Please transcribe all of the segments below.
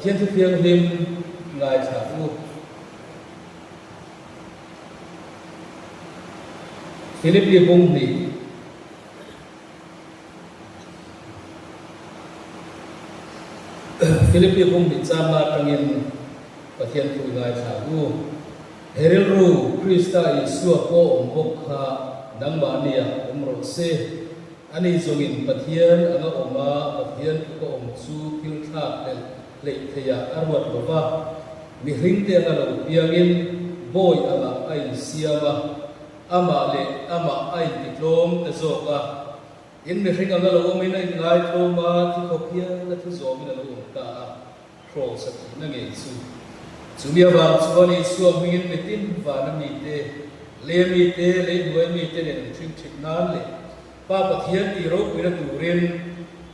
thiên thu thiêng him ngài trả vu Philip bung ni Philip bung ni chama tangin thiên thu ngài trả vu heril ru Krista Isua ko ombok ha nang mania omro se ani zongin pathian anga oma pathian ko om chu kil thak le theya arwat bova mi ring te anga lo piangin boy anga ai siama ama le ama ai diplom te zoka in mi ring anga lo mina ngai toma thi kopia la thu zo mina lo ta pro sa na nge chu chumia ba chuani suam mingin metin va na mi te le mi te le duai mi te le thim thik nan le pa pathian ti ro kuina turin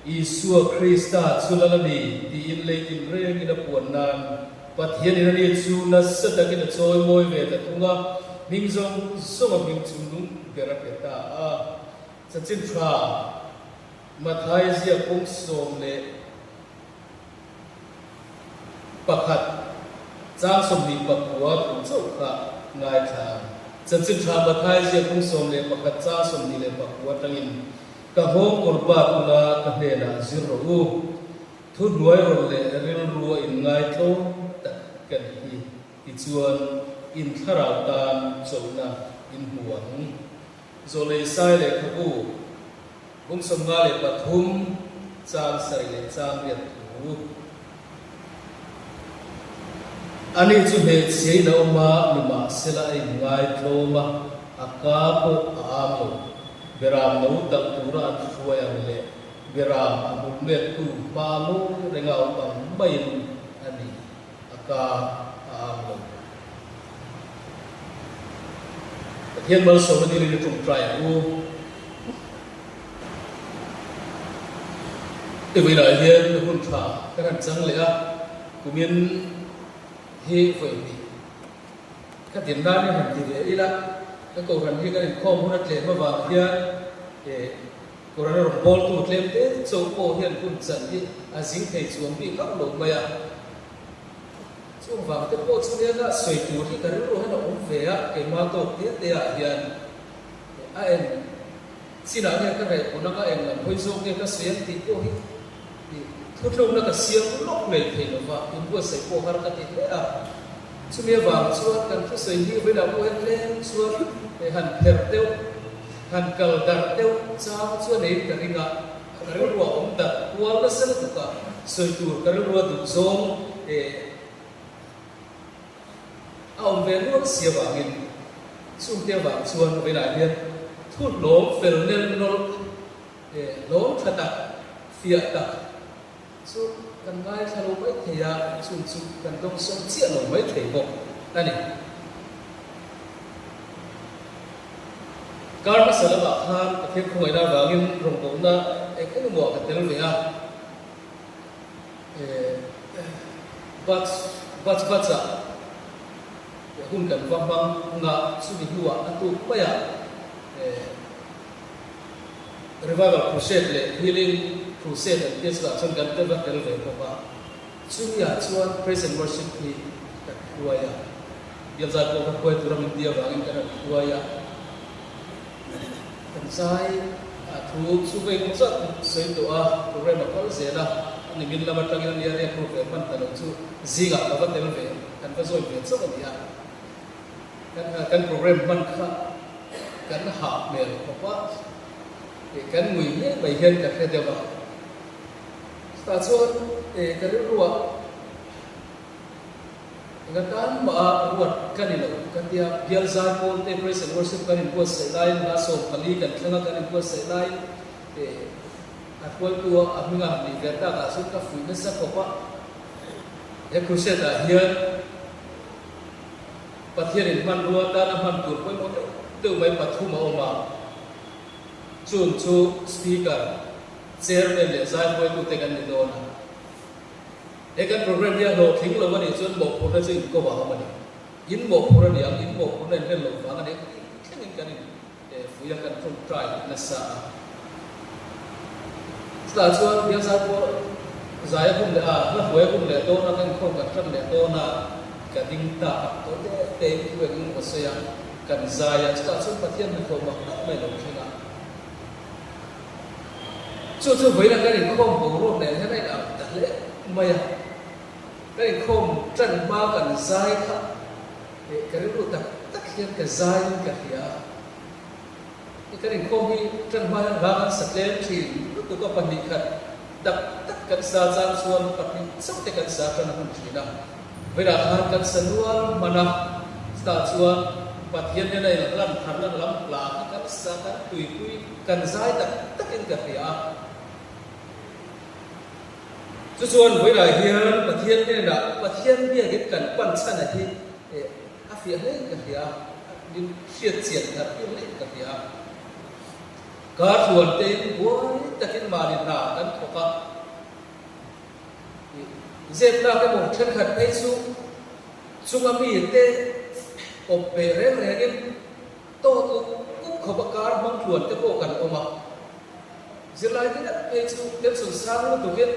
Isua Krista chulalani ti in le in reng ina puan nan pathian ina ni chu na sata kina choi moi ve ta tunga mingzong soma ming chunung bera peta a chachin tha mathai zia pung som le pakhat chang som ni pakwa tu chau kha ngai tha chachin tha mathai zia pung som le pakhat cha som ni le pakwa tangin ka ho korba tuna ka he na zero u thu nuai ron le ril ruwa in ngai tho ta kan hi ti chuan in tharau tan chona in huang zo le sai le khabu bung som nga le pathum chang sai le chang riat thu ani chu he sei na ma luma sela ai ngai tho ma aka po amo beram no tak tura suaya le beram amul met tu palu rengau bang bain ani aka amo hian mal so ni ri tum try u te vi la hian hun tha kan chang le a kumin hi foi ni ka tin da ni han ti le ila ka ko ran hi ka in khom hun tle ma wa hian ko ran ro bol tu tlem te so ko hian kun chan hi a jing thei chuang bi ka lo ma ya chung wang te po chu ne na soi tu hi ka ro han om ve a ke ma to te te a hian a en sina ne ka re ona ka en hoi zo ke ka siam ti ko hi thu thu na ka siam lok me thei no wa in bo sai ko har ka ti le a chu me wang chuan kan thu sei hi ve da ko en le chuan han pher teu han kal dar teu cha chuan nei ka ringa ka ro ro om da wal na sel tu ka soi tu ka ro ro du zong ông về nước xia vàng in xung tiêu vàng xuân với đại viên thút lốm về nên lốm thật đặc phía đặc xung cần ngay sao mấy thầy à xung xung cần đông sông chia nổi mấy thầy bộ đây này các bác sĩ là bảo han khi không ai ra vàng in rồng cũng đã cái mùa cái tiếng gì à bắt hun kan vang nga sumi huwa atu paya revival crusade le healing crusade and yes la chang kan te va tel ve ko ba sumi ya chuan praise and worship ni ta huaya yal za ko ko tu ram dia wa ngin kan huaya kan sai thu su ve ko sa sei to a program ko se la ni min la matang ni ya re program man ta lo chu ziga ka va tel ve kan va zoi ve so ba dia kan program man kha kan ha mel ko pa kan ngui ne bai hian ka khe dewa sta chuan ka ruwa ga tan ma ruat kan ilo kan dia bial za ko te praise and worship kan in ko sai lai na so kali kan thanga kan in ko sai lai atwal tu aminga ni ga ta ka su ka fu na sa ko pa crusade da hian pathian man ruwa ta na man tur poi mo tu mai pathu ma oma chun chu speaker chairman le zai poi tu te kan ni do na ekan program dia lo thing lo mani chun mo phu na chin ko ba ma ni in mo phu ra diam in mo phu na hen lo wa ngani thing kan ni fu ya kan from try na sa sta chuan dia sa ko giải cũng để nó huế cũng để tôi nó cần không cần chân để tôi là cả đinh tạ tôi để tên huế cũng có xây cần giải cho ta xuống phát thiên mình không bằng đất mày đồng thế nào chú với là cái này không bổ luôn để thế này là đặt lễ mày cái này không chân ba cần giải khác để cái này tập tất nhiên cái giải cái kia cái này không đi chân ba là gan sạch lên thì lúc tôi có phần đi khẩn tập tất cả sa gian xuân tập đi sắp tất cả sa chân không chỉ nào với là hàng cần sân luôn mà nào sa xuân và thiên như này là lần thằng lần lắm là các sa các tùy quy cần giải tập tất cả cái kia chú xuân với là hiền và thiên như là và thiên như cái cần quan sát này thì phía hết cái kia nhưng siết siết thật cái cái kia cả thuần tên của tất cả mà điện nào đến thuộc cả dẹp ra cái một chân khẩn ấy xuống âm hiển tê ốp bể rẽ rẽ to cũng không có cá măng thuần cái bộ cần ôm mặc dẹp lại cái đất ấy tiếp xuống sang nó tụi biết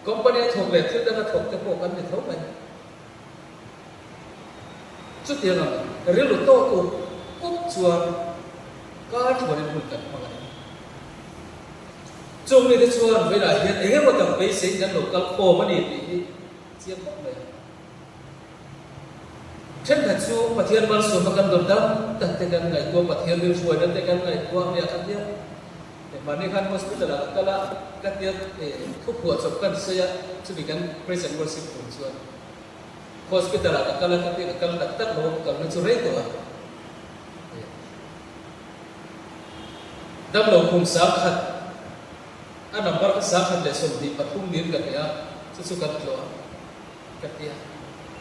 company thuộc về thứ đó là thuộc cái bộ cần để thấu này chút tiền nào cái riêng to cũng chuồn có chuồn đến một cạnh mà trong này cái chuồn với lại hiện ấy một tập bế sinh nhân lục cao khô mà đi chiếm bóc này chân thật xuống mà thiên văn xuống mà cần đồn đâm tận thế gần ngày qua mà thiên đưa chuồn đến thế gần ngày qua nhà các thiên để mà đi khăn hospital là các thiên để thuốc của chụp cần xây cho bị cần present worship của chuồn hospital là các thiên cần đặt tất luôn cần nó chụp rễ của đâm đầu cùng sáng khát anh nằm bắt cái sáng khát để sống thì bắt không miếng cái này sẽ xuất cắt rồi cái kia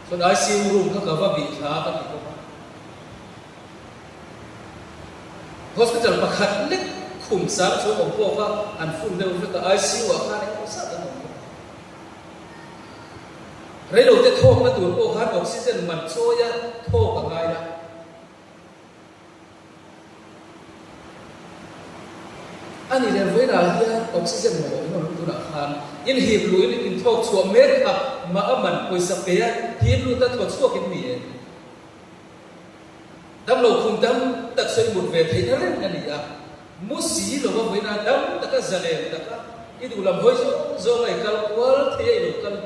còn ICU room các cái bị khá các cái không hospital bắt khát lít cùng sáng số ông cô các anh phun đều với cái ICU ở khai này không sao đâu rồi đầu tiên thô cái tuổi cô hát oxygen mặt xôi ra thô cả ngày đó anh ấy với là oxygen mà mỗi người tôi đã khan nhưng hiệp lũy nên thuộc xuống mét mà âm mình quay sập kia hiệp lũy ta thuộc xuống cái miệng đâm lầu khung đâm đặt xây một về thấy nó rất là gì muốn xí rồi mà với là đâm ta cái giờ này ta cái cái đủ làm hơi do ngày cao quá thế rồi cân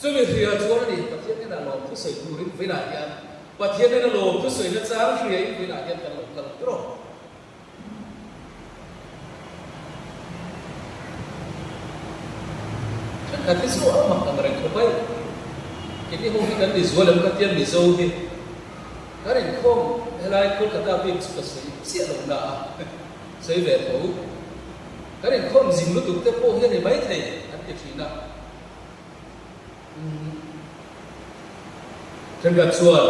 cho nên thì chúa nó đi và thiên cái là lồng cứ sưởi đủ với lại anh và thiên cái là lồng cứ sưởi nó sáng thì ấy với lại anh cần lồng cần rồi nanti semua mak mereka baik. Jadi mungkin kan dijual dalam katian dijual ni. Karena kom, helai kul kata pun suka siap lom dah. Saya beritahu. Karena kom zimlu tu kita poh ni baik ni, nanti Cina. Tengah jual,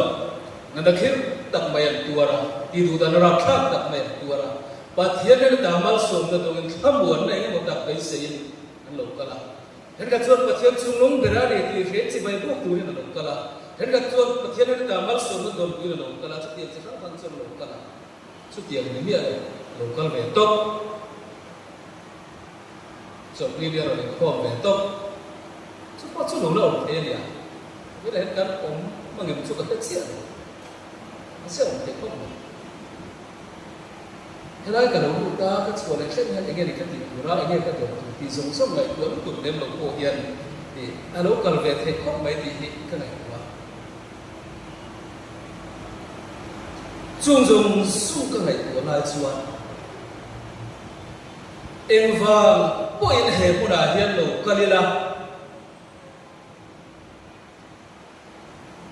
nanti akhir tak bayar tuara, tidur dan rakyat tak bayar tuara. Patian ni damal sumber tu yang kamuan ni yang tak bayar seyin, anu kalah. Hen ka chuan pathian chung lung bera le ti he chi bai bok tu hin lo kala hen ka chuan pathian ni damal som no dom tu lo kala chu ti chi ra ban som lo kala chu ti ni mi lo kal ve tok so ni dia lo ko ve tok chu pa chu lo lo the ni ni da hen kan om mangem chu ka ta sia sia om te ko helai ka lo ta ka chuan le chen hen enge ni ka ti ra enge ka to thì dùng số ngày cuốn cùng đêm lục cổ hiền thì alo cần về thầy khóc mấy thì cái này quá dùng su cái này của lai chuan em vàng bôi in hệ của đại hiền lục kalila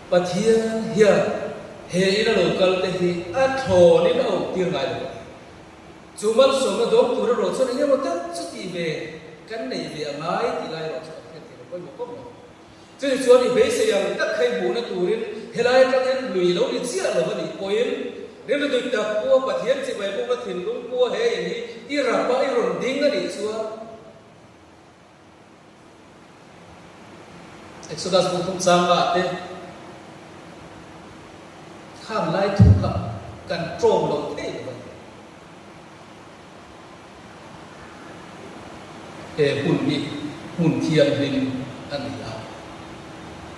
và thiên hiền hệ in lục kal te hi an thò nên nó tiếng ngày chúng mình sống ở đó tuổi rồi cho nên như một tất chút gì về cái này về ngay thì lại rồi cho nên thì nó có một công rồi cho nên cho nên bây giờ tất khai bố nó tuổi hiện nay các em lùi lâu đi chia rồi vẫn đi quên nếu nó được tập qua và thiên chỉ về cũng nó thiền đúng qua hệ gì đi rạp bao rồi đinh nó đi xuống Exodus cũng không sang lại thế khám lại thủ khám cần trộm đầu thế vậy hun thiam lim ani a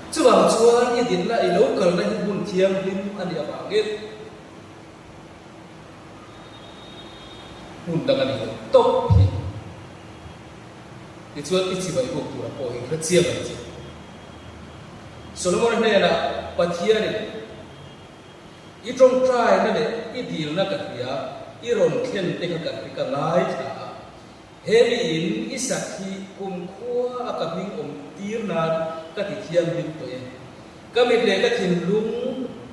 chuwang chuan i din la i local na hun thiam lim ani a bangit hun dang ani top hi ti chuan i chi bai bu tu ra po hi ra chiam ani Solomon ne na pathian ni i trong try na le i deal na ka ya i ron khen te ka lai tha hemi in isakhi khua akaming tir na ka ti thiam hin to e kamit le ka thin lung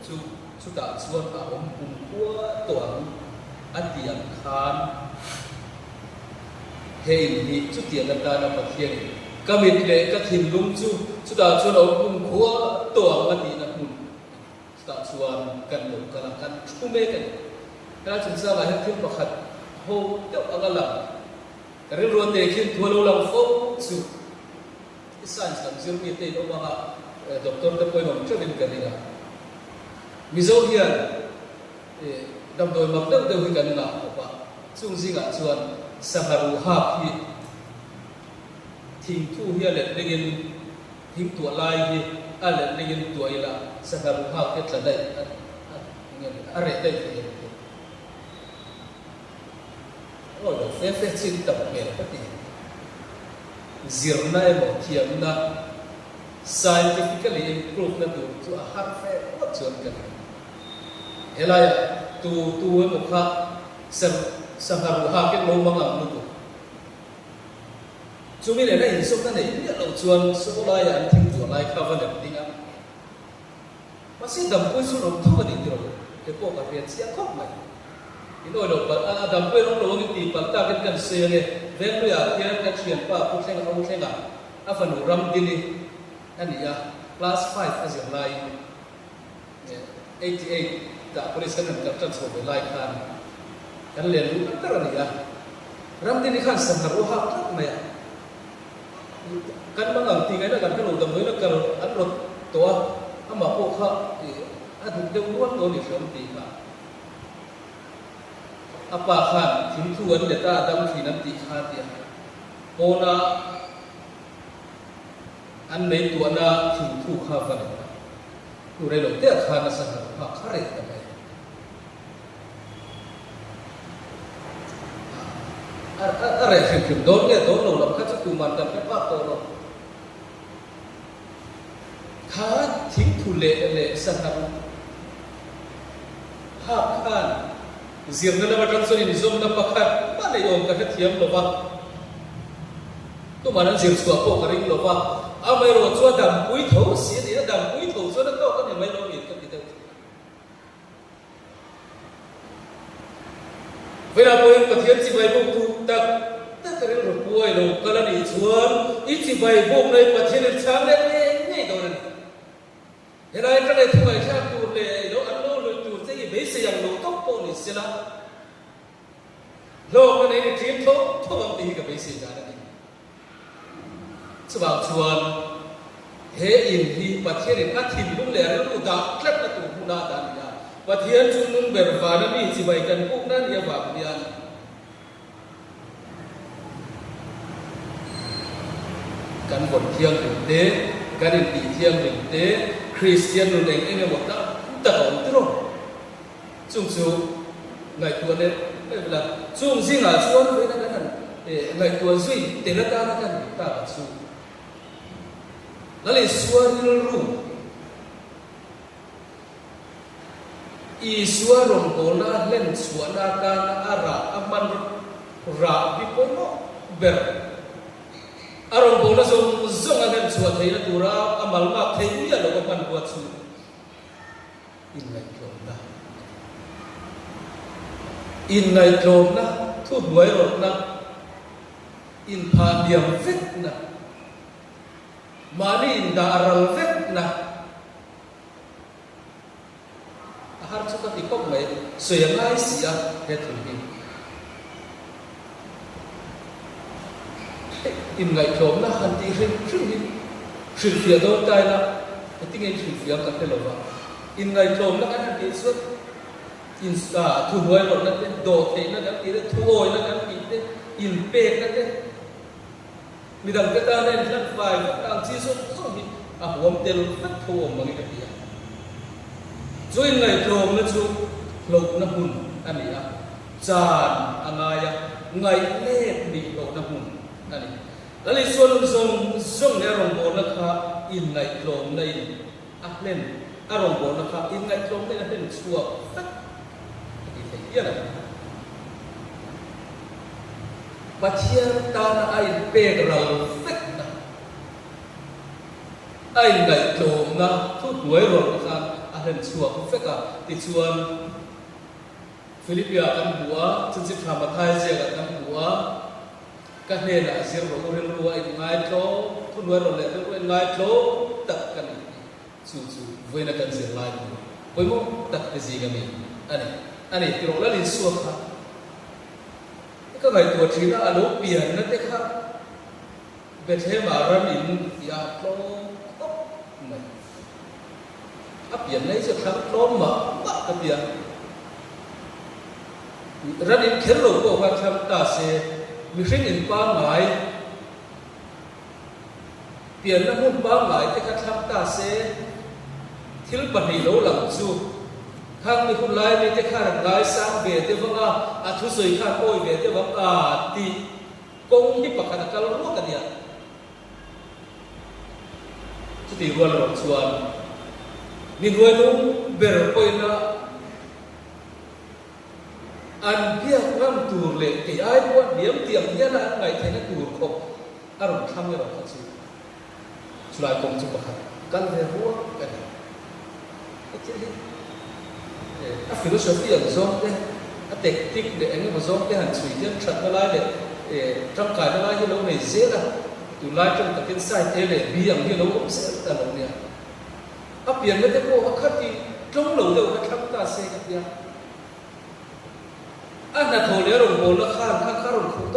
chu ta chuan a khua to atiam khan hei ni chu tian na na pathian kamit le ka thin lung chu ta chuan khua to ati na hun ta chuan kan lo kala kan thume kan ta chun sa ba he thim pakhat ho te agala Karil ruan te kin thua lang fo su science tam zir mi te no ma doctor te poi mam chavin kaninga mizo hian dam doi mak dam deu hi kan na pa chung zinga chuan saharu ha hi thing thu hian le legin thing tu lai hi ale legin tu ila saharu ha ke tladai are dai rồi phép trên tập nghề các tỷ zirna em bảo thiam na scientifically improve na được cho hard phép rất chuẩn cái này là tu em một khác sang hàng hàng cái lô mang làm được chúng mình này hình dung này nhất là chuẩn số lai anh听tuổi lai cover được tiếng Anh mà xin đầm cuối số đồng thâu đi rồi cái bộ cái việc sẽ khóc mày Ino lo pa adam pe rong lo ngi ti pa ta kan se ne ven lu ya kian ka chian pa pu thleng au thlenga a fanu ram dini ani ya class 5 as your line 88 ta police kan ka tan so lai khan kan len lu ka ra ni ya ram dini khan sam ro ha ta ma ya kan mangang ti ngai na kan lo dam noi na ka an ro to ama po kha a du de ruan lo ni shom ti ka apa khan thim thuan le ta dam thinan ti kha ti pona an nei tu na thim thu kha fa tu re lo te kha na sa ha khare ta mai are khim don le don lo lam kha chu man tam pa to lo kha thim thu le sa ha khan Zir na naman ang sunin zoom na pakat, mana yung kakatiyam lo ba? Tumanan zir suwa po karing lo ba? May ro suwa dam pui thau si dia dam pui thau suwa na to kan may lo yun kan kita. Vela po yung katiyam si bay buk tu tak karing ro puay lo kalan ichuan ichi bay buk na patiyam chang le ne do na. Helai kan ay thumay siya tu le lo ano lo tu say bay sayang lo to sila lo cái này thì kiếm thốt bằng tí cái bấy gì ra đấy sebab chuan he in hi pathian in athim lung le lu da klep na tu huna dan ya pathian chung lung ber va na mi chi bai kan puk na ya ba ya kan bon thiang te kan in ti thiang te Christian lu deng eng mo ta ta on tro chung ngày tuần đấy là chung riêng là chuan với nó cái ngày tuần duy để nó ta nó cái ta là chu nó là xuân ru i xuân rồng cổ na lên xuân na ta na ara aman ra bị cổ nó ber arong cổ nó zong anh lên xuân thấy nó tu ra amal ma thấy như là nó ban buat chu in ngày tuần na in ngày trộm na thu đuổi rồi na in phá điểm vết na mà đi in daral vết na har chu ka ti kok mai soyang ai sia he thul hi in ngày trộm na han ti rin rin hi rin fia do tai na ti ngai rin fia ka te lo wa in ngày trộm na kan ti suốt in thu đuổi rồi na te do te na kan ti thu oi na kan ti te in pe na te mi dang ke ta nen hlat vai ang chi so so hi a huam tel fat tho mangi ka tia join ngai tlom na chu lok na hun ani a chan angaya ngai le ni lo na hun ani lali suan zong zong ne rong bo na kha in ngai tlom nei a len a rong bo na kha in ngai tlom nei na len chua tak ki thei ya na pathian ta na ai pe ral fek na ai ngai tlom na thu nuai ro kha a len chua fek a ti chuan Philipia kan bua chunchip thama thai je kan bua ka hne na zir ro ren ro ai ngai tlo thu nuai ro le ro ngai tlo tak kan chu voina kan zir lai poi mo tak te ji ga mi ani ti ro la lin suwa kha ka ngai tu thina alo pian na te kha bethe ma ram in ya tlo mai a pian nei se thang tlo ma ka pian ra đến khéo lộ của hoa tham ta sẽ mình sinh in ba ngày tiền nó muốn ba ngày thì các tham ta sẽ thiếu bận đi lâu lắm chú khang mình không lại mình thì khang lại sang về thì vâng à thu sợi khang ôi về thì vâng thì công đi bạc khang kalau lu kan ya chú thì luôn rồi chuan mình luôn luôn ber koi na an biak ngam tur le ke ai buat diam tiang dia na ngai thena tur kho aron tham ya ra chu sulai kong chu bakha kan ve hu kan a philosophy ang zong te a technique de eng ma zong te han chui dia that na lai de trong kai na lai hi lo nei ze la tu lai trong takin sai te le bi ang hi lo om se ta lo nia a pian me te ko a khati trong lo de ka tham ta se ka dia anh là thổ lẽ rồng bồn nó khang rồng không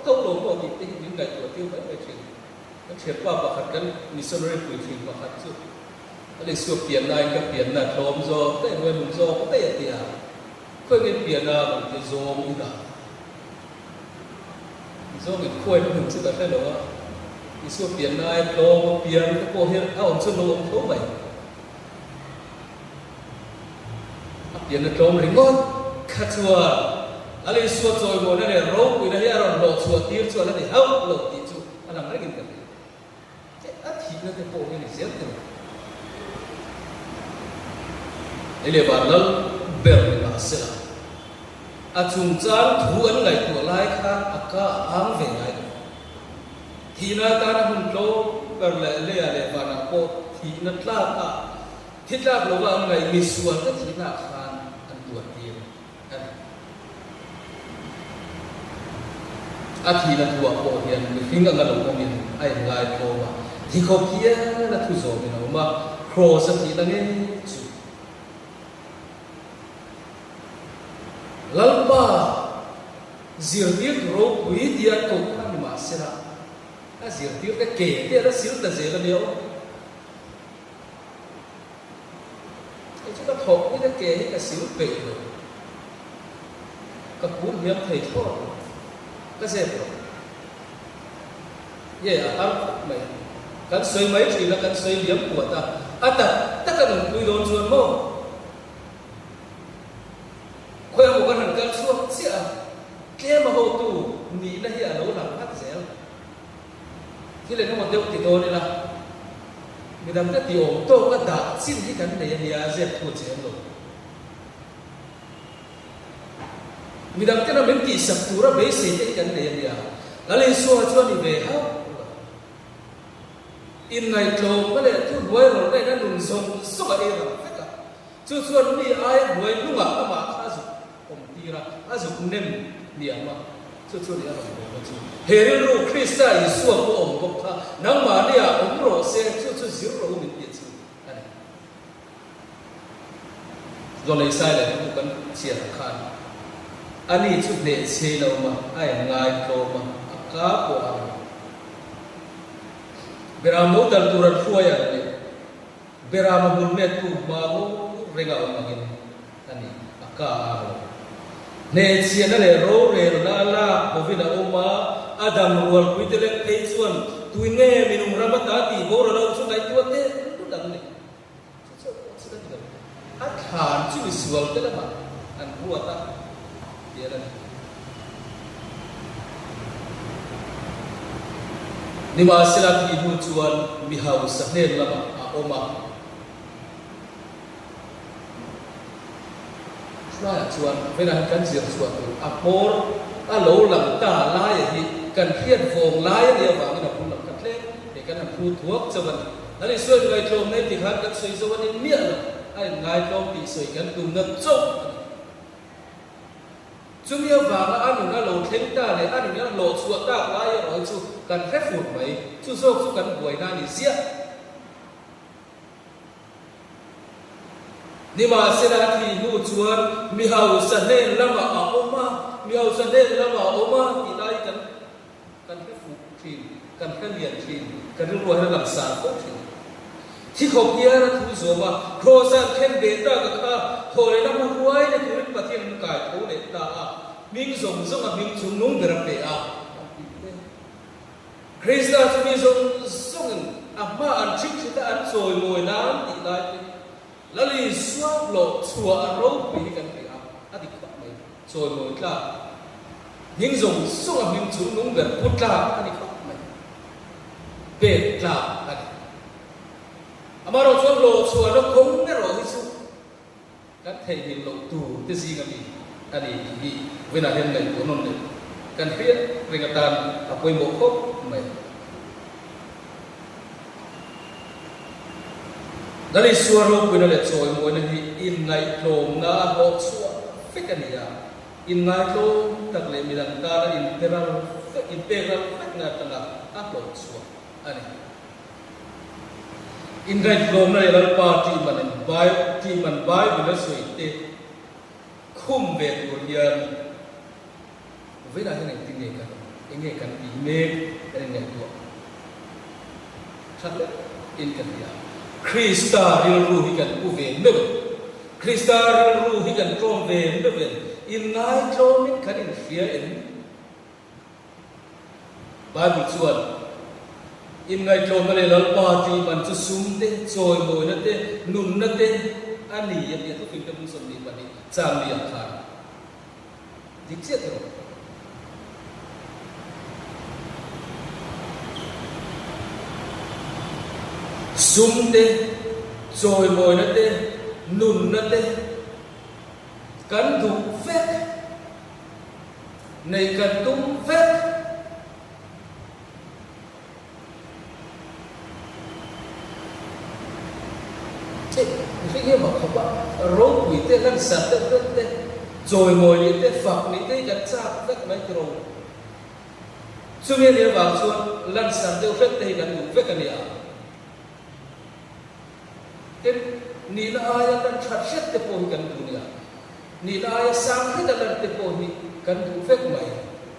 tốt lỗ một thì tình những ngày tuổi tiêu phải chuyện nó thiệt qua và khát cái missionary quỷ phim và khát chút cái lịch sử biển này cái biển là thôm do cái người mùng do có tệ tiệt khơi cái biển là một cái do như cả do mình khơi nó hình sự cái đó lịch sử biển này thôm biển cái cô hiện ông xuân lô ông thấu vậy biển là thôm thì ngon khát chua ali suat soy mo na ne ro ku na ya ron lo suat tir chu la ni hau lo ti chu alam re gin ka che a thi na te ko ni zel te ele ba lal ber na se a chung chan thu an ngai tu lai kha aka ang ve ngai thi na ta na hun lo ber le ya le ba na ko thi na tla ka thi tla lo ba ngai mi suat ka thi na khan an tu ti a thi na tua ko hian mi hinga nga lo komin ai ngai ko ma thi ko pia na thu zo mi no ma cross a thi na nge chu lalpa zirtir ro pui dia ko ka ni ma sera a zirtir ka ke te ra sil ta ze la leo e chu ka thok ni ta ke hi ka sil pe lo ka pu hiam thei tho cái gì vậy? Vậy à, mày cắn xoay mấy thì là cắn xoay liếm của ta. À tất cả những quy đồn chuồn mô. Khoe một con hàng cắn xuống, xịa. Kia mà hồ tù, nghĩ là hiện lâu làm hát dễ. Khi lên nó một tiêu tỷ đô này là người ta cái tiểu tô có đã xin cái cắn này nhà dẹp thuộc chế rồi. Midang kena menti sakura base te kan dia lale so chuan ni ve ha in ngai tlo male tu boy ro nei na nun song so ga era feka chu chuan ni ai boy lunga ma kha zu om tira azu nem ni ama chu chu ni ara ko chu heril ru krista isu ko om ko kha nang ma ni a om ro se chu zero ro min ti chu ani zo le sai le ku kan chia khan ani chút để xe đâu mà ai ngài đâu mà cá của anh beram mau dan turan fuaya ni beram bulmet tu mau rega omangin ani aka ne sia na le ro re na la bovina uma Adam rual kui tele peichuan tuine minum ramata ti bora lo chu kai tu te tu dang ni a than chu visual te la ma an buata dia la ni ma sila ti bu chuan mi hau sa hnen lama a oma la chuan vena kan zir chuan a por a lo lang ta lai hi kan khian vong lai ni wa na pun lam kan hle de kan pu thuak chawan ani soi ngai tlom nei ti khan kan soi zo ni mia ai ngai tlom ti soi kan tu na chok chumia wa ga anu na lo thleng ta le anu na lo chuak ta lai roi chu kan khe phut mai chu zo chu kan buai na ni zia ni ma sena thi nu chuan mi hau sa hnen lama a oma mi hau sa hnen lama a oma ti lai kan khe fu thin kan khe lian thin kan ru ha lam sa ko thin thi khop ya na thu zo ma krosan khen be ta ka kha thole na ma huai ne kurit pathian kai tho le ta a ming zong zong a ming chung nung ber pe a krista chu mi zong zong a ma an thik ta an soi moi na ti lai lali swap lo chua ro pi kan ri a adi kha mai choi moi tla ning zong song a ming chung nung ber putla ani kha mai be tla ani amaro chon lo chua no kong ne ro hi chu kan thei hin lo tu te zi ga mi ani hi wena hen nei ko non le kan khia ringatan a poi mo khop mai nali suaro pina le choi mo na hi in ngai tlom na ho chua fekania in ngai tlom tak le milan ta na integral fek na tanga a lo chua ani in ngai tlom na le party man bai bila soi te khum ve tu hian ve na hen tin ne ka enge kan pi me ne tu thak le in kan ya Krista rilru hi kan ku ve ne Krista rilru hi kan trom ve ne in ngai trom in kan in fear in Bible chuan in ngai trom na le lal pa ti man chu sum te choi moi na te nun na te ani ya ya tu kin tam som ni ba ni cham ni kha dik che ro sum te choi moi na te nun na te kan du vek nei kan tum vek thế khi mà không có rốt quỷ thế lăn sạt thế choi moi ni te phật ni te kan cha vek mai tro sumia ni ba chuan lăn sạt te vek te kan du vek ani a cái ni na aya kan chat set te po kan dunia ni na aya sang he da lan te po ni kan du vek mai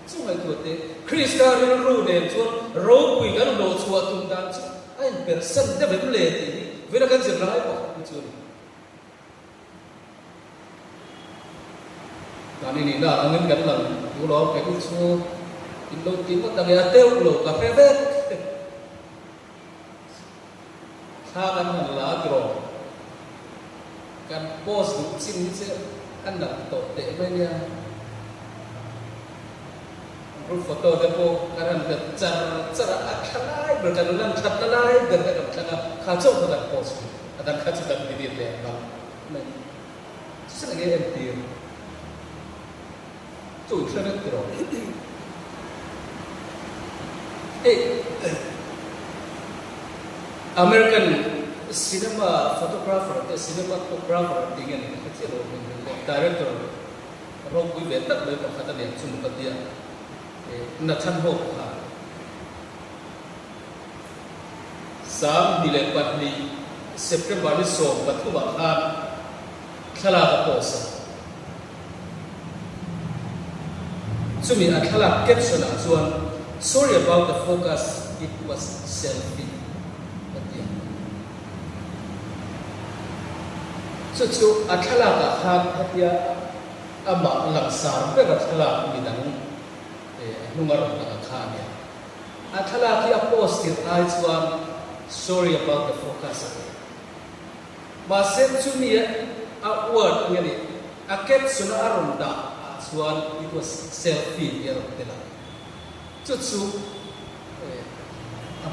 chu mai tu te krista ru ne chu ro pui kan lo chua tum dan chu ai per san te be le ti ve na kan zir lai po chu ni na angin kan lan tu lo ke chu in lo ti mo ta ya teu lo ka fe ve tha kan han la tro kan boss du chin se an na to te me nya ru photo de po kan ka chara athlai ber kan lan that lai ber ka kan kha chau ka post adan kha chu tak ni le ba me se la ge en ti tu chana tro American cinema photographer, cinematographer, dengan kecil director, orang kui betak dari perkataan yang cuma dia, Nathan Hawke, sam nilai 4 September ni so batu bahan, kalah posa, cumi kalah caption acuan, sorry about the focus, it was selfie. Cucu athala ka khan hatia ama langsar pe athala midang nungar khane athala ki apostle ai chuan sorry about the focus ma sen chumi a word ngani a ket suna aronda chuan it was selfie here tela chu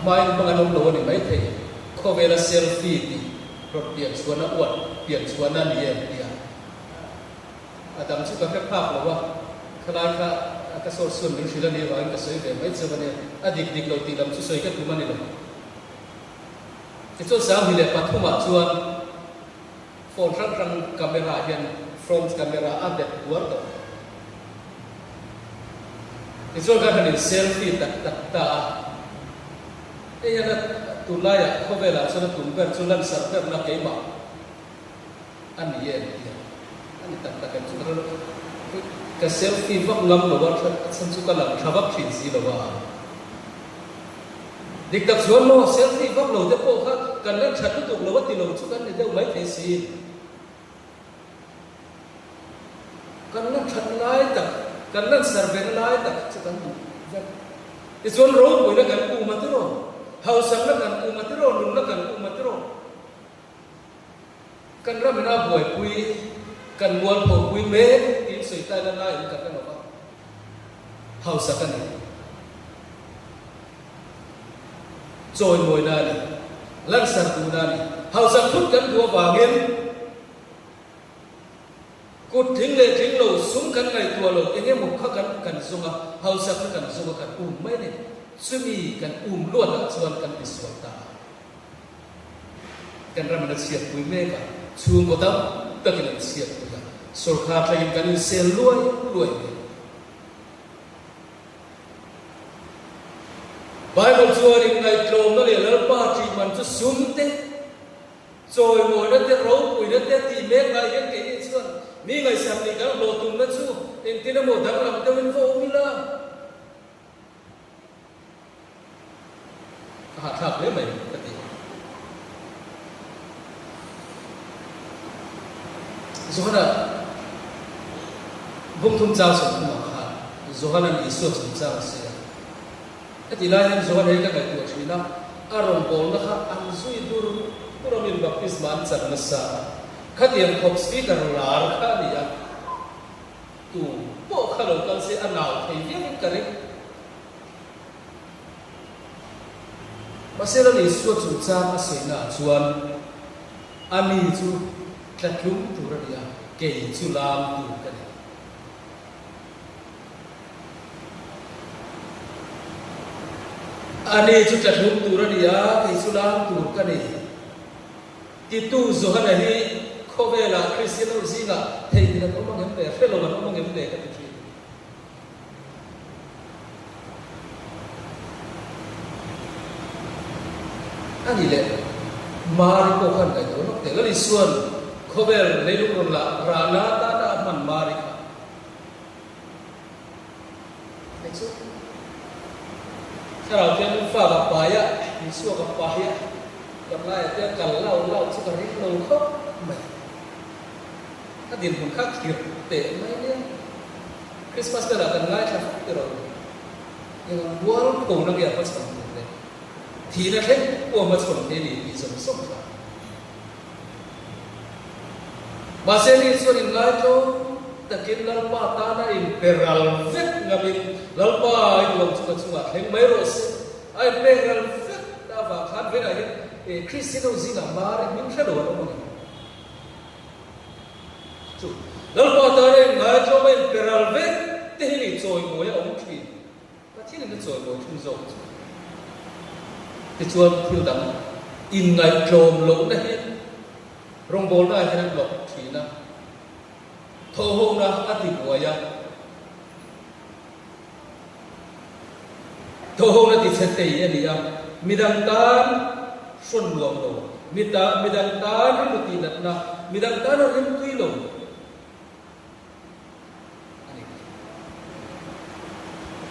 mai banganong lo ni mai thei khovela selfie ti rot pian chuan a word pian chuan an ye dia adam chu ka phap lo wa khalai kha ka sor sun ni thila ni wa ka soi ve mai chawani adik dik lo ti lam chu soi ka tu mani lo ti chu sam hi le pathuma chuan phone rang camera hian front camera update buat to ti chu ka hanin selfie tak ta yana tulaya khovela chuna tumber chulan sarper na keima an ye ani tak kan chu ka selfie vak ngam lo wa san chu ka lang thavak thin si lo wa dik tak chuan lo selfie vak lo te po kha kan lan that tu lo wa ti lo chu kan ne deu mai the si kan lan that lai tak kan lan sarver lai tak chu kan ti chuan ro pui na kan u ma tu ro hau sang na kan u ma tu ro nun na kan u ma tu ro kan ra mina boy pui kan mual po pui me tin soi tai na lai kan kan ba hau sa kan choi moi na ni lan sar tu na ni hau sa khut kan dua wangin kut thing le thing lo sum kan ngai tua lo enge muk kha kan zunga hau sa kan zunga kan mai ni sumi kan luat chuan kan ti sual ta kan ra mana siat pui me ka chung ko tam takin siat ko ya sorkha thain kan sel luai Bible chuan in ngai tlom na le lal pa ti man chu sum te choi mo na te ro pui na te ti me ngai yen ke ni chuan mi ngai sam ni kan lo tum na chu en tin mo dang lam te win fo mi la ha thak le mai pati zohana bung thum chao som ma kha zohana ni so som chao se ati lai han zohana ka kai tu thina arong bol na kha an zui dur puramin baptisman chan na sa khatiam khop speaker lar kha ni ya tu po khalo kal se anau thei vian kare masela ni suat chu cha ma soina chuan ani chu tlatlum tu ra dia ke chu lam tu kan ani chu tlatlum tu ra dia ke chu lam tu kan ni ti tu zohana hi khovela christian zinga thei dina ko ma ngem pe fellow ma ma ngem pe ka ti ani le mari ko kan kai to no te lari suan khovel le lu ron la rana ta da man mari ka next sarau tian fa ga pa ya ni su ga pa ya kam lai te kal lau chu ka ri lo kho mai ka din hun khak thir te mai ne Christmas ta da kan lai tha te ro yang wal ko na ya pas kam thì nó hết của một phần thế này bị giống sốc ra mà sẽ đi xuống in lại cho ta kiến lal pa ta na in peral vet ngamin lal pa ai lòng chúng ta thêm mấy rồi ai peral vet ta vào khát với này Christian gì là mà đấy những cái đồ đó mà lal pa ta này ngay cho mình peral vet thế này rồi mỗi ông thủy ta thế này nó rồi mỗi thùng rồi cái chuan thiêu đắng in ngày trồm lỗ này rong bồn này hay lộc thủy na thô hôm na ăn thịt bùa ya thô hôm na thịt sét tây anh ya midang tan xuân luồng đồ midang tan cái một tí nát na midang tan nó thêm tuy lồng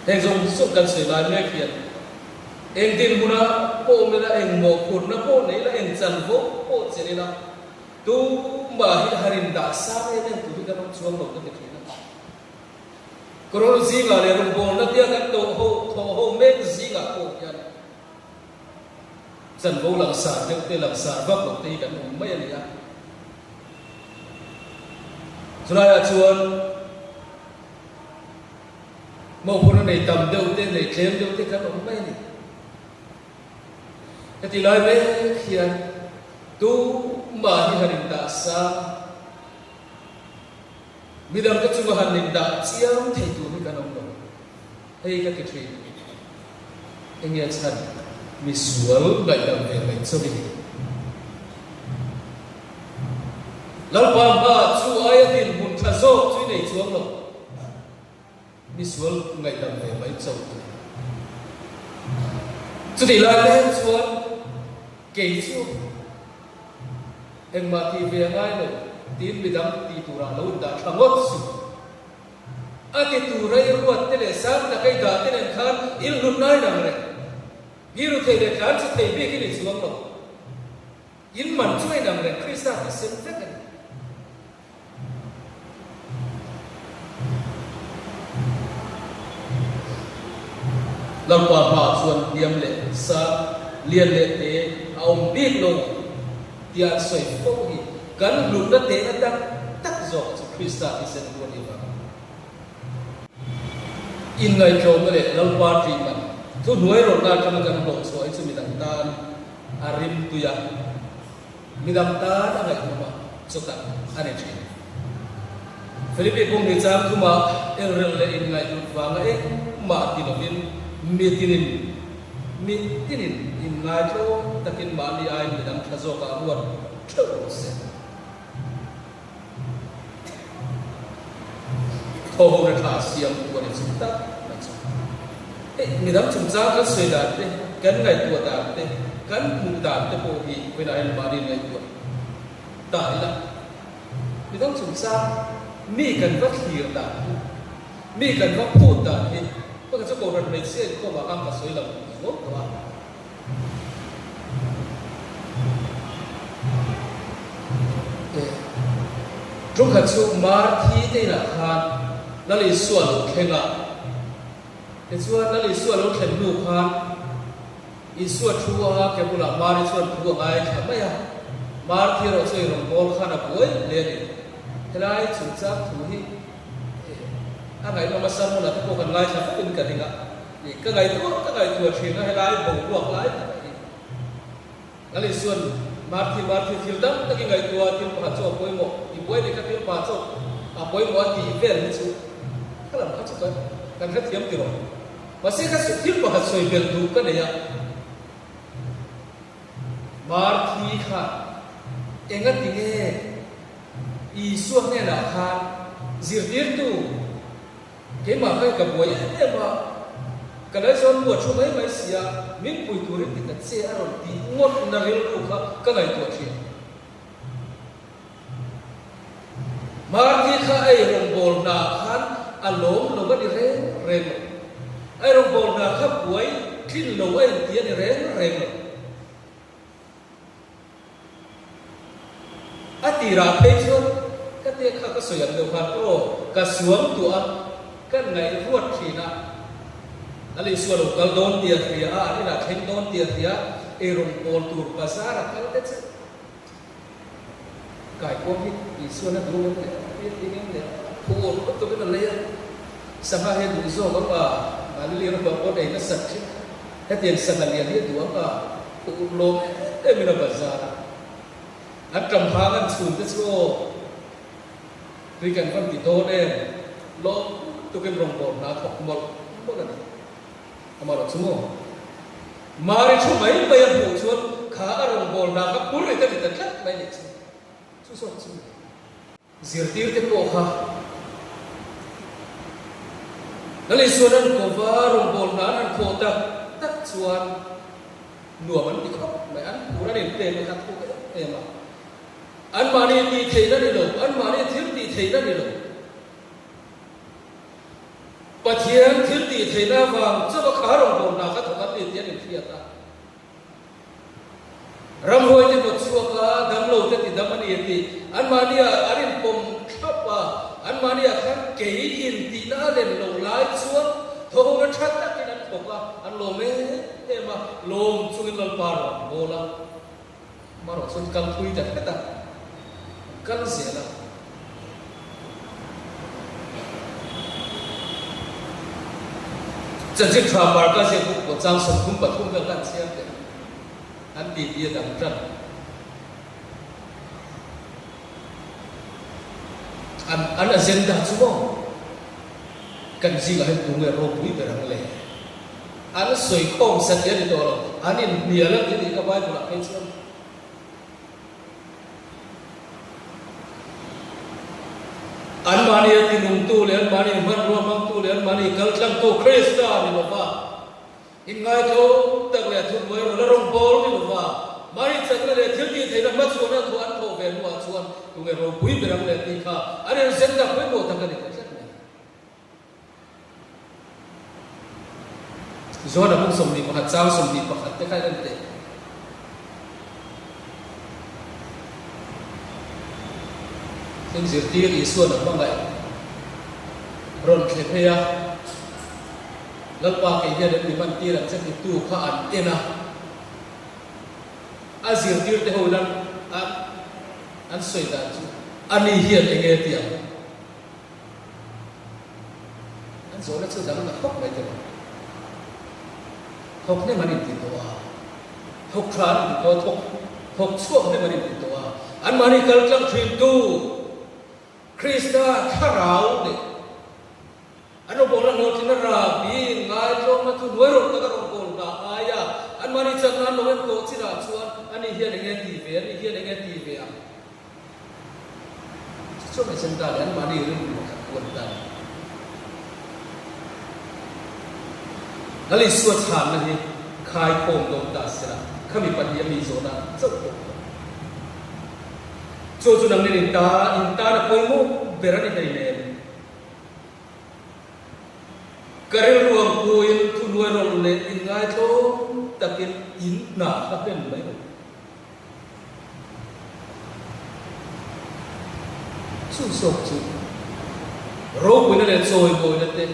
thế dùng suốt cần sửa lại mấy kiện em tin muna po mena em mo kur na po nei la em chan vo po cheni na tu ma hi harin da sa em tu ka no chuang lo ka thina Koron zinga le rung bol na tia kan to ho mek zinga ko yan san vô lang sa te lang sa vak lo te kan mai ani ya sunaya chuan mo phun nei tam deuh te nei thlem deuh te kan mai ni ka ti lai me khian tu ma hi harin da sa midam ka chu han nin da chiam thei tu ni kan lo hei ka ki thri engya chan visual ngai dam ve mai chobi lalpa ba chu ayatin mun thazo chui nei chuang lo visual ngai dam ve mai chobi chu ti la le chuan ke chu engma ti ve ngai lo tin midam ti tura lo da thangot su ati turai ruat tele sam na kai da tele khan il nun nai nam re biru the le khan chu te be ki ni chuang lo in man chui nam re krista ki sem fe kan lam pa ba chuan diam le sa lian le te aum bi lo tia soi fo hi kan lu na te na tak zo chu krista ki sem ko ni ba in ngai tlo le lam pa tri man thu nuai ro na kan kan lo so ai chu mi dang tan arim tu ya mi dang tan angai ma so ta ane chi Filipi kong ni cham thuma erel le in ngai tu wa ngai ma ti no min mi tinin in ngai tlo takin ma ni ai mi dang thazo ka ruat tho se ho ho na tha siam ko ni chu ta midam chung cha kan soi da te kan ngai tu da te kan mu da te po hi pe na el bari ngai tu ta ila midam chung cha mi kan va khir da mi kan va pu da hi ko ka ko ran mai se ko ba kam ka soi la ngo ka ba trung khat chu mar thi te na khan la li suan khenga te chuan la li suan lo thlen nu khan i suat thua ke bula mar i suan thua ngai thamaya mar thi ro choi rong bol khan a boi le ni helai chu chak thu hi a ngai no ma sam na ko kan ngai thap pin ka dinga ni ka ngai tu thrin na helai bo ruak lai la li suan mar thi thil dam ta ki ngai tua thil pa cho boi mo i boi ni ka thil pa cho a boi mo ti vel ni chu kala ma chu kan ka thiam ti ro masih kasih thil pa soi bel du ka ne ya mar thi kha enga tinge i suak ne na kha zirtir tu ke ma kai ka boi e ma kana son mo chu mai mai sia min pui tu ri ti ka che aron ti ngot na ril ku kha ka ngai tu thi mar thi kha ai rong bol na khan alom lo ba di re ai rong bol na khap buai thin lo ai ti ni reng ati ra pe chon ka te kha ka soyan do kha pro ka suam tu a kan ngai ruat thina ali sualo kal don tia ria a ani la then don tia ria e rong bol tur pasara kal te che kai ko hi suana du le ti le ko to ke na le sama he du zo ba ali le ba ko dai na sak chi he tiền sang ali ali du ba ko lo e mi na bazar at kam hangan sun te so ri kan kon ti to de lo to ke rong bol na thok mol ko na amaro chumo mari chu mai ba ya bu chuan kha rong bol na ka pur ri ta ti ta khat mai ni chu so chu zirtir te ko kha nali suanan ko va rong bol na an ko ta tak chuan nuam an ti kho mai an pura ni te me khat ko e ma an mani ti thei na ni lo an mani thil ti thei na ni lo pathian thil ti thei na wang chu ba kha rong bol na kha thoka ti tian ni thia ta ram hoi te no chu ka dam lo te ti dam ani ti an mani a arin pom thapa an mani akhan kei in tina den lo lai chuan tho na that ta kin an thoka an lo me ema lom chungin lal par bola maro sun kal thui ta ta kal zela chân tra par ka se ko chang sam thum pathum ka kan siam te an ti ti dam tran an agenda chu mo kan ji ga tu nge ro pui berang le an soi khom san ye ni to lo an in nia la ti ka bai bu la kai chuan an mani ti nung tu le an mani man ro mang tu le an mani kal tlang tu krista ni lo ba in ngai to tak le thu moi ro la rong bol ni lo ba mari chak le thil ti thei na ma chu na thu an tho ve nu a chuan tu nge ro pui berang le ti kha an sen da pui mo ta ka ni ka chat ni zo na mung som ni pa chang som ni pa khat te khai dan teซึ่งสิ่งที่อีส่วนหนึ่งบ้างไงรอนเคลียแล้วปากไอ้เหี้ยเด็กมันตีหลังจากที่ตู้ข้าอันเอ็นะสิ่งที่เท่านั้นอันสวยดังอันนี้เหี้ยเองเดียวอันโซ่แล้วสื่อสารกับฮกไม่ได้ฮกนี่มันติดตัวฮกคลานติดตัวฮกช่วงนี่มันติดตัวอันมันนี่กำลังทิ้งตู้คริสต์ข้าราวเนี่ยอันนั้นบอกว่าโน้ตที่นั่นราบีง่ายตรงนั้นทุนไว้รถตะการองค์กรด่าอายะอันมันนี่จากนั้นเราเป็นโกศิราชวนอันนี้เฮียเองตีเวียนเฮียเองตีเวียนช่วงนี้ฉันตาอันมันนี่เรื่องมันขัดขวางกันแล้วอีส่วนฐานนั่นเองคายโคมโดนตัดเสียข้ามีปัญญามีโซน่าเจ้าโจจุนังนี่อินตานะพอยมุเบรันนี่ได้เนี่ยกระเรื่องรวมคุยทุนวยรอนเลยอินง่ายโตตะกินอินหนาก็เป็นไหมสู้สกสู้โรควินาทีโซยโบยนั่นเอง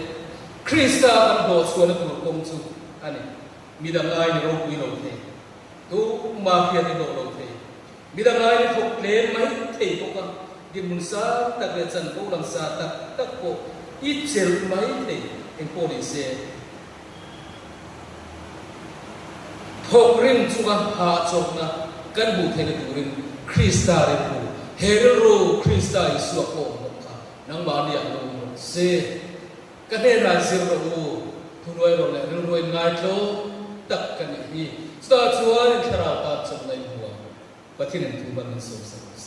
คริสต์อันโบสถ์วันนั้นตัวกงสู้อันนี้มีดังไงโรควินาทีตัวมาเฟียที่โดนโรคทีมีดังไงพวกเพลนไม่เที่ยวกันดิมุนซาตะเกียจันโบลังซาตะโกอิเจลไม่เที่ยวเอ็งโพลิเซพวกริมจุกันหาจบนะกันบุเทนดูริมคริสต์าเรปูเฮโร่คริสต์าอิสุโกมกะนังมาเนียลูเซกันเนราซิโรทุนวยโรเลรวยง่ายโตตักกันนี่สตาร์ชัวร์ที่เราตัดจบในหัวปฏิเนตุบันสุสเซ